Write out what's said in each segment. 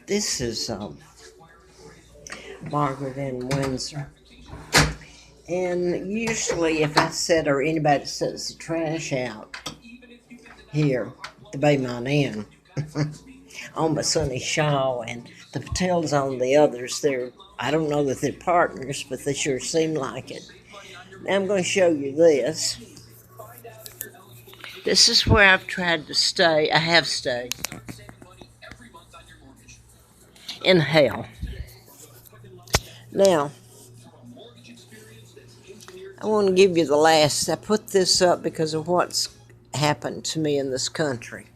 This is Margaret in Windsor. And usually, if I set or anybody sets the trash out here, the Baymont Inn, on my Sunny Shaw, and the Patels on the others, I don't know that they're partners, but they sure seem like it. Now I'm going to show you this. This is where I've tried to stay. I have stayed in hell. Now, I want to give you the last. I put this up because of what's happened to me in this country.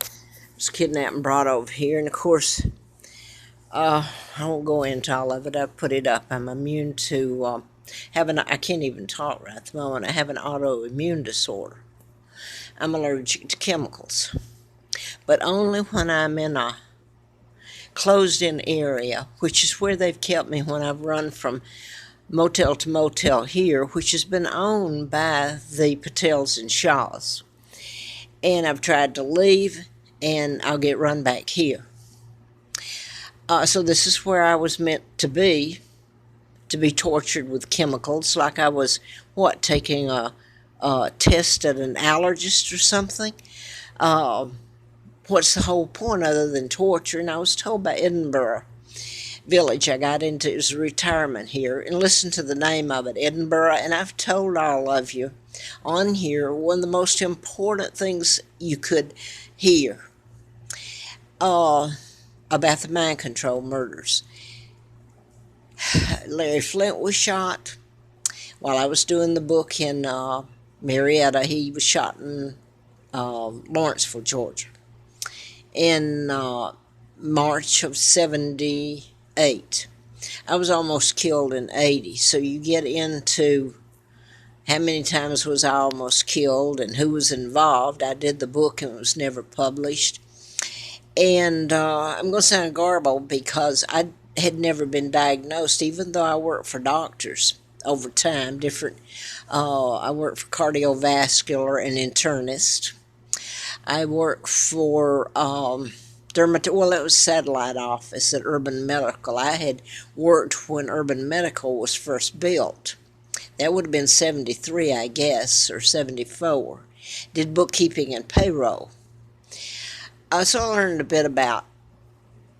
I was kidnapped and brought over here, and of course, I won't go into all of it. I put it up. I'm immune to I can't even talk right at the moment. I have an autoimmune disorder. I'm allergic to chemicals, but only when I'm in a closed-in area, which is where they've kept me when I've run from motel to motel here, which has been owned by the Patels and Shaws. And I've tried to leave, and I'll get run back here. So this is where I was meant to be tortured with chemicals, like I was, taking a test at an allergist or something. What's the whole point other than torture? And I was told by Edinburgh Village I got into, it was a retirement here, and listen to the name of it, Edinburgh, and I've told all of you on here one of the most important things you could hear about the mind control murders. Larry Flint was shot while I was doing the book in Marietta. He was shot in Lawrenceville, Georgia, in March of 78. I was almost killed in 80. So you get into how many times was I almost killed and who was involved. I did the book and it was never published. And I'm going to sound garbled because I had never been diagnosed, even though I worked for doctors over time, I worked for cardiovascular and internist. I worked for it was satellite office at Urban Medical. I had worked when Urban Medical was first built. That would have been 73, I guess, or 74. Did bookkeeping and payroll. So I learned a bit about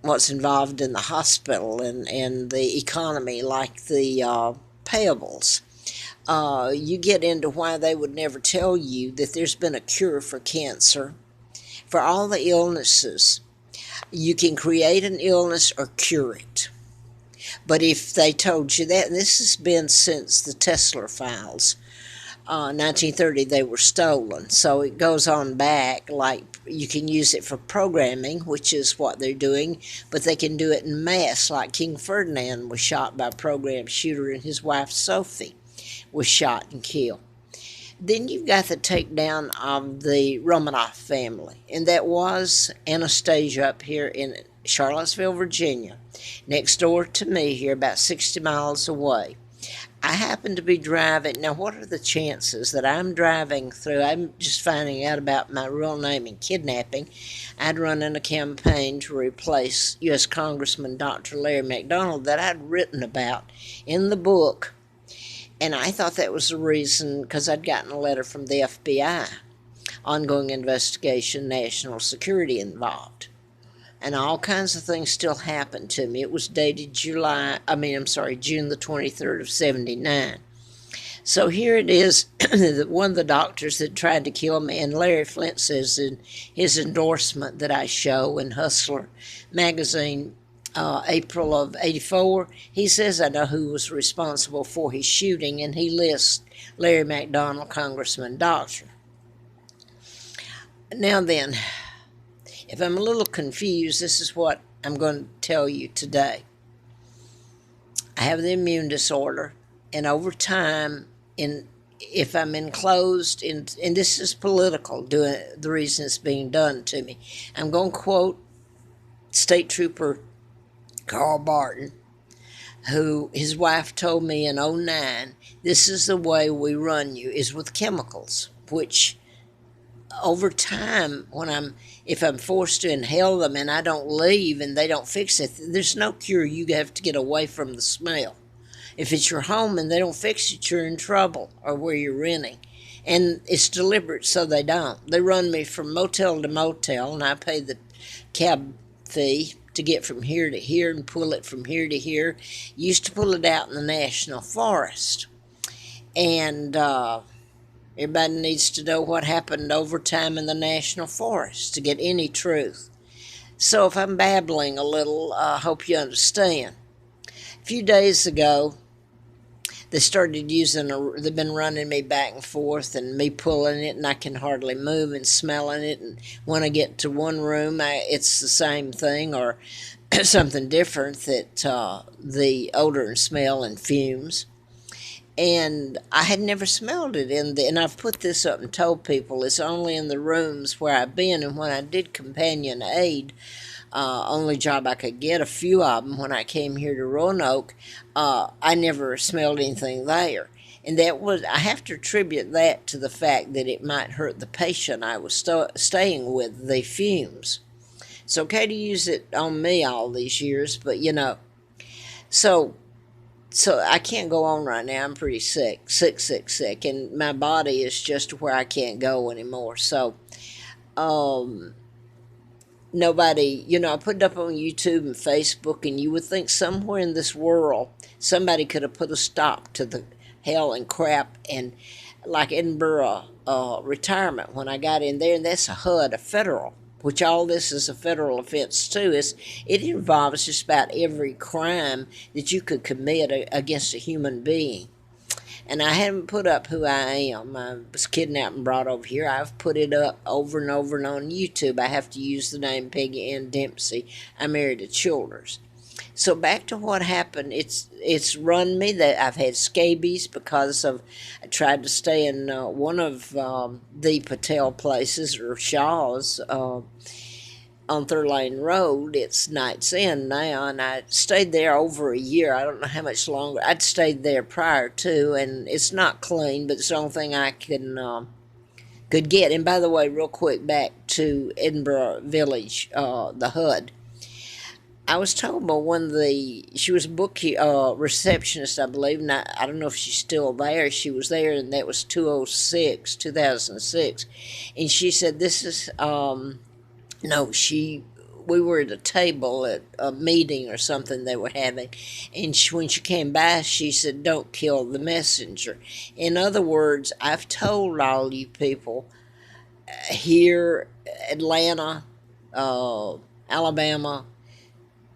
what's involved in the hospital and the economy, like the payables. You get into why they would never tell you that there's been a cure for cancer, for all the illnesses. You can create an illness or cure it. But if they told you that, and this has been since the Tesla files, 1930 they were stolen, so it goes on back. Like, you can use it for programming, which is what they're doing, but they can do it in mass, like King Ferdinand was shot by a program shooter and his wife Sophie was shot and killed. Then you've got the takedown of the Romanoff family, and that was Anastasia up here in Charlottesville, Virginia, next door to me here, about 60 miles away. I happen to be driving. Now, what are the chances that I'm driving through? I'm just finding out about my real name and kidnapping. I'd run in a campaign to replace U.S. Congressman Dr. Larry McDonald that I'd written about in the book. And I thought that was the reason, because I'd gotten a letter from the FBI, ongoing investigation, national security involved. And all kinds of things still happened to me. It was dated June the 23rd of 79. So here it is, one of the doctors that tried to kill me, and Larry Flint says in his endorsement that I show in Hustler magazine, April of 84, he says, I know who was responsible for his shooting, and he lists Larry McDonald, Congressman, Doctor. Now then, if I'm a little confused, this is what I'm going to tell you today. I have the immune disorder, and over time, if I'm enclosed, and this is political, the reason it's being done to me, I'm going to quote State Trooper Carl Barton, who his wife told me in 09, this is the way we run you, is with chemicals, which over time, if I'm forced to inhale them and I don't leave and they don't fix it, there's no cure. You have to get away from the smell. If it's your home and they don't fix it, you're in trouble, or where you're renting. And it's deliberate, so they don't. They run me from motel to motel, and I pay the cab fee to get from here to here and pull it from here to here. Used to pull it out in the national forest. And everybody needs to know what happened over time in the national forest to get any truth. So if I'm babbling a little, I hope you understand. A few days ago, they started they've been running me back and forth and me pulling it, and I can hardly move, and smelling it. And when I get to one room, it's the same thing or something different, that the odor and smell and fumes. And I had never smelled it and I've put this up and told people it's only in the rooms where I've been. And when I did companion aid, only job I could get, a few of them when I came here to Roanoke, I never smelled anything there. And I have to attribute that to the fact that it might hurt the patient I was staying with, the fumes. It's okay to use it on me all these years, but so I can't go on right now. I'm pretty sick, and my body is just where I can't go anymore. So, nobody, I put it up on YouTube and Facebook, and you would think somewhere in this world somebody could have put a stop to the hell and crap, and like Edinburgh retirement when I got in there, and that's a HUD, a federal, which all this is a federal offense too. It involves just about every crime that you could commit against a human being. And I haven't put up who I am. I was kidnapped and brought over here. I've put it up over and over and on YouTube. I have to use the name Peggy Ann Dempsey. I married a Childers. So back to what happened. It's run me that I've had scabies because I tried to stay in one of the Patel places or Shaw's on Third Lane Road. It's Knight's Inn now, and I stayed there over a year. I don't know how much longer. I'd stayed there prior to, and it's not clean, but it's the only thing I could get. And by the way, real quick, back to Edinburgh Village, the HUD. I was told by she was a receptionist, I believe, and I don't know if she's still there. She was there, and that was 2006. And she said, this is, we were at a table at a meeting or something they were having, and when she came by, she said, don't kill the messenger. In other words, I've told all you people here, Atlanta, Alabama,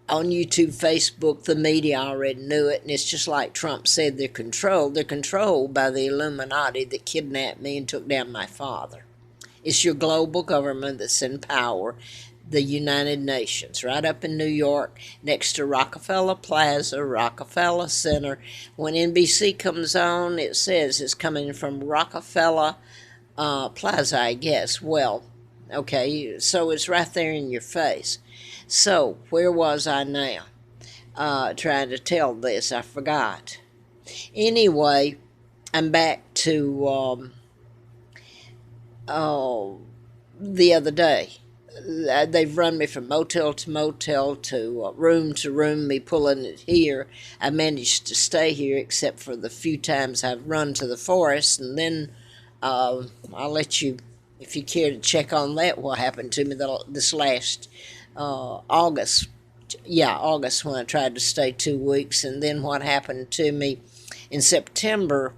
on YouTube, Facebook, the media already knew it, and it's just like Trump said, they're controlled. They're controlled by the Illuminati that kidnapped me and took down my father. It's your global government that's in power, the United Nations, right up in New York, next to Rockefeller Plaza, Rockefeller Center. When NBC comes on, it says it's coming from Rockefeller Plaza, I guess. Well, okay, so it's right there in your face. So, where was I now? Trying to tell this, I forgot. Anyway, I'm back to the other day. They've run me from motel to motel to room, me pulling it here. I managed to stay here except for the few times I've run to the forest, and then I'll let you, if you care to check on that, what happened to me this last August. Yeah, August, when I tried to stay 2 weeks, and then what happened to me in September.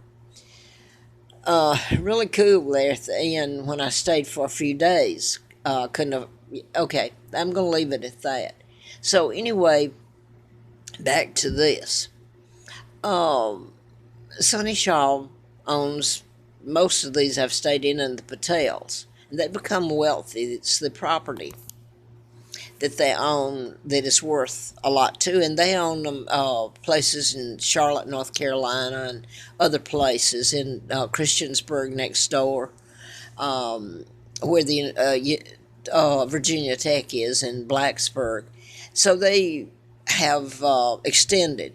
Really cool there at the end when I stayed for a few days. Couldn't have. Okay, I'm going to leave it at that. So anyway, back to this. Sonny Shaw owns most of these I've stayed in, and the Patels. And they become wealthy. It's the property that they own that is worth a lot too, and they own them places in Charlotte, North Carolina, and other places in Christiansburg next door, where the Virginia Tech is in Blacksburg. So they have extended.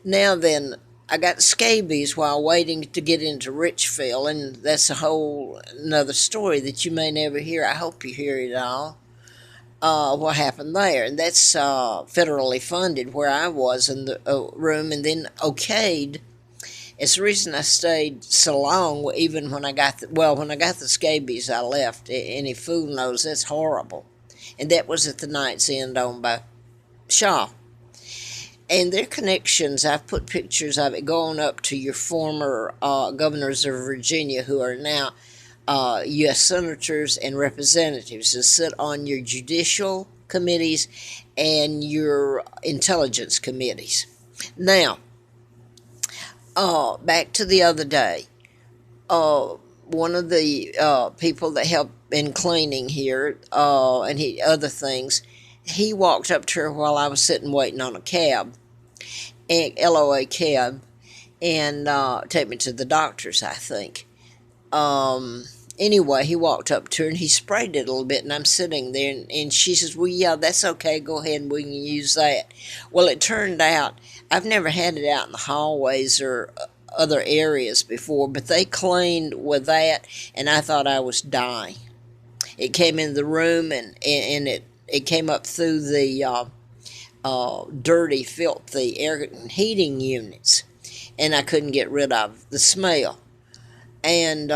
Now then, I got scabies while waiting to get into Richfield, and that's a whole another story that you may never hear. I hope you hear it all. What happened there? And that's federally funded where I was in the room, and then okayed. It's the reason I stayed so long, even when I got when I got the scabies, I left. Any fool knows that's horrible, and that was at the Knight's End owned by Shaw. And their connections, I've put pictures of it going up to your former governors of Virginia who are now U.S. senators and representatives to sit on your judicial committees and your intelligence committees. Now, back to the other day. One of the people that helped in cleaning here and other things, he walked up to her while I was sitting waiting on a cab, LOA cab, and take me to the doctor's, I think. Anyway, he walked up to her and he sprayed it a little bit, and I'm sitting there, and she says, well, yeah, that's okay, go ahead and we can use that. Well, it turned out, I've never had it out in the hallways or other areas before, but they cleaned with that, and I thought I was dying. It came in the room, and it came up through the dirty, filthy air heating units, and I couldn't get rid of the smell. And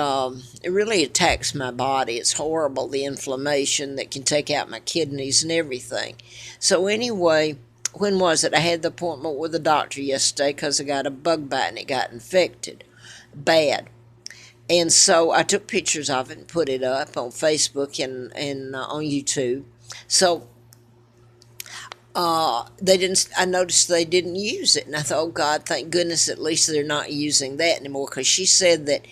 it really attacks my body. It's horrible, the inflammation that can take out my kidneys and everything. So anyway, when was it? I had the appointment with the doctor yesterday because I got a bug bite and it got infected bad. And so I took pictures of it and put it up on Facebook and on YouTube. So they didn't. I noticed they didn't use it, and I thought, oh God, thank goodness, at least they're not using that anymore. Because she said that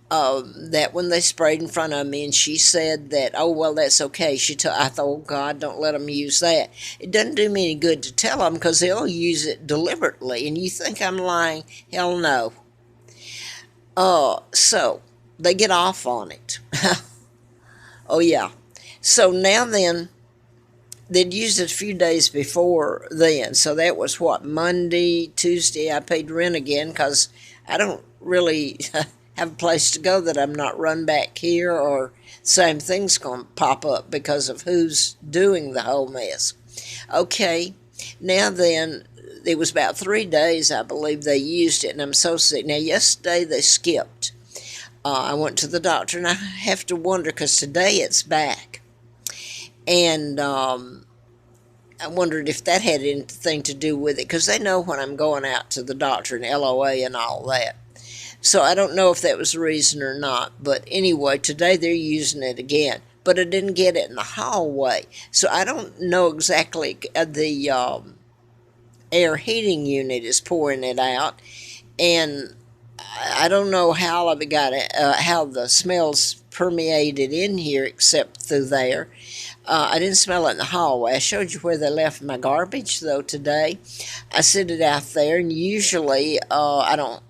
that when they sprayed in front of me, and she said that, oh well, that's okay. I thought, oh God, don't let them use that. It doesn't do me any good to tell them because they'll use it deliberately, and you think I'm lying? Hell no. So they get off on it. Oh yeah. So now then, they'd used it a few days before then. So that was what, Monday, Tuesday, I paid rent again because I don't really have a place to go that I'm not run back here, or same thing's going to pop up because of who's doing the whole mess. Okay, now then, it was about 3 days, I believe, they used it, and I'm so sick. Now, yesterday they skipped. I went to the doctor, and I have to wonder because today it's back. And I wondered if that had anything to do with it, because they know when I'm going out to the doctor and LOA and all that. So I don't know if that was the reason or not. But anyway, today they're using it again. But I didn't get it in the hallway. So I don't know exactly. The air heating unit is pouring it out. And I don't know how I got it, how the smells permeated in here except through there. I didn't smell it in the hallway. I showed you where they left my garbage, though, today. I set it out there, and usually I don't.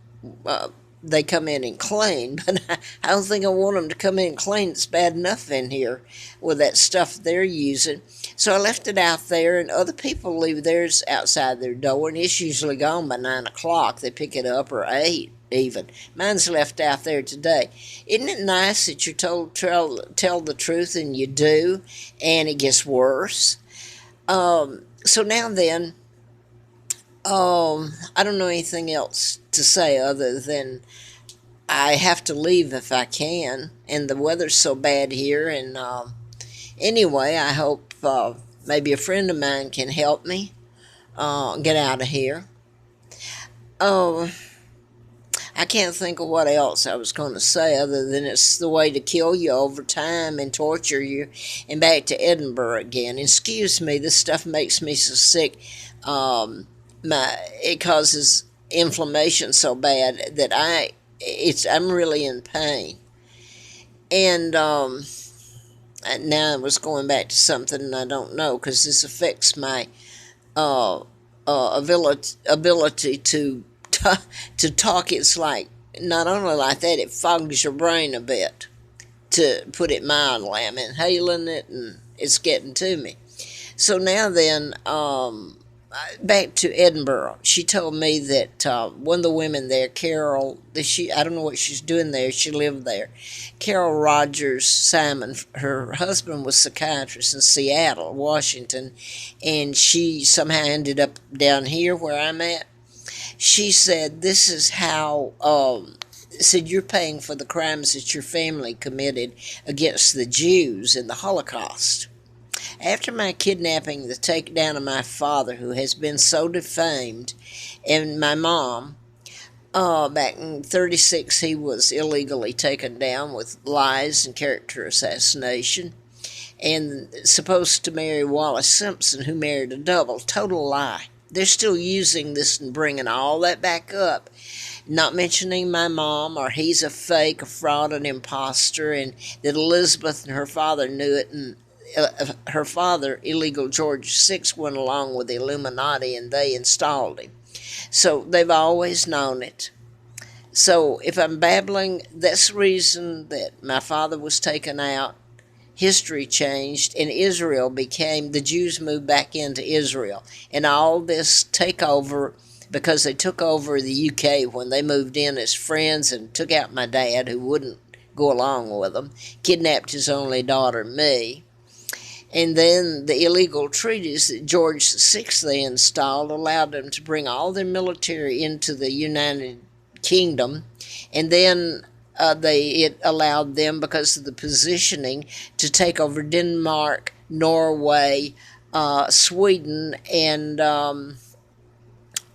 They come in and clean, but I don't think I want them to come in and clean. It's bad enough in here with that stuff they're using. So I left it out there, and other people leave theirs outside their door, and it's usually gone by 9 o'clock. They pick it up, or 8 even. Mine's left out there today. Isn't it nice that you're told tell the truth and you do, and it gets worse? So now then, I don't know anything else to say other than I have to leave if I can, and the weather's so bad here. And anyway, I hope maybe a friend of mine can help me get out of here. I can't think of what else I was going to say other than it's the way to kill you over time and torture you, and back to Edinburgh again. Excuse me, this stuff makes me so sick. It causes inflammation so bad that I'm really in pain. And now I was going back to something I don't know, because this affects my ability to talk. It's like, not only like that, it fogs your brain a bit, to put it mildly. I'm inhaling it and it's getting to me. So now then, back to Edinburgh. She told me that one of the women there, Carol, I don't know what she's doing there. She lived there. Carol Rogers Simon, her husband was psychiatrist in Seattle, Washington, and she somehow ended up down here where I'm at. She said, "This is how." Said you're paying for the crimes that your family committed against the Jews in the Holocaust. After my kidnapping, the takedown of my father, who has been so defamed, and my mom, back in 36, he was illegally taken down with lies and character assassination, and supposed to marry Wallace Simpson, who married a double. Total lie. They're still using this and bringing all that back up, not mentioning my mom, or he's a fake, a fraud, an imposter, and that Elizabeth and her father knew it, and her father, illegal George VI, went along with the Illuminati and they installed him. So they've always known it. So if I'm babbling, that's the reason that my father was taken out, history changed, and Israel became, the Jews moved back into Israel. And all this takeover, because they took over the UK when they moved in as friends and took out my dad, who wouldn't go along with them, kidnapped his only daughter, me. And then the illegal treaties that George VI they installed allowed them to bring all their military into the United Kingdom. And then it allowed them, because of the positioning, to take over Denmark, Norway, Sweden, and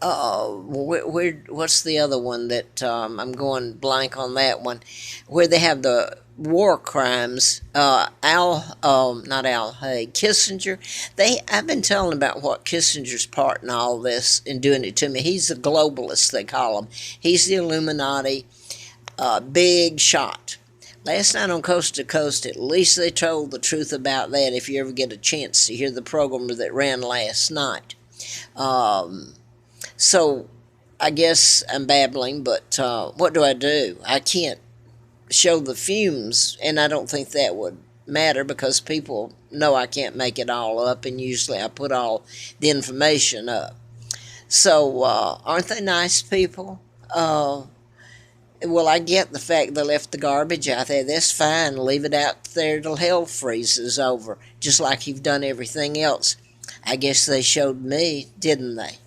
what's the other one that I'm going blank on that one, where they have the war crimes. Not Al Haig, Kissinger. I've been telling about what Kissinger's part in all this and doing it to me. He's a globalist, they call him. He's the Illuminati big shot. Last night on Coast to Coast, at least they told the truth about that. If you ever get a chance to hear the program that ran last night. So I guess I'm babbling, but what do? I can't show the fumes, and I don't think that would matter, because people know I can't make it all up, and usually I put all the information up. So aren't they nice people? Well, I get the fact they left the garbage out there. That's fine. Leave it out there till hell freezes over, just like you've done everything else. I guess they showed me, didn't they?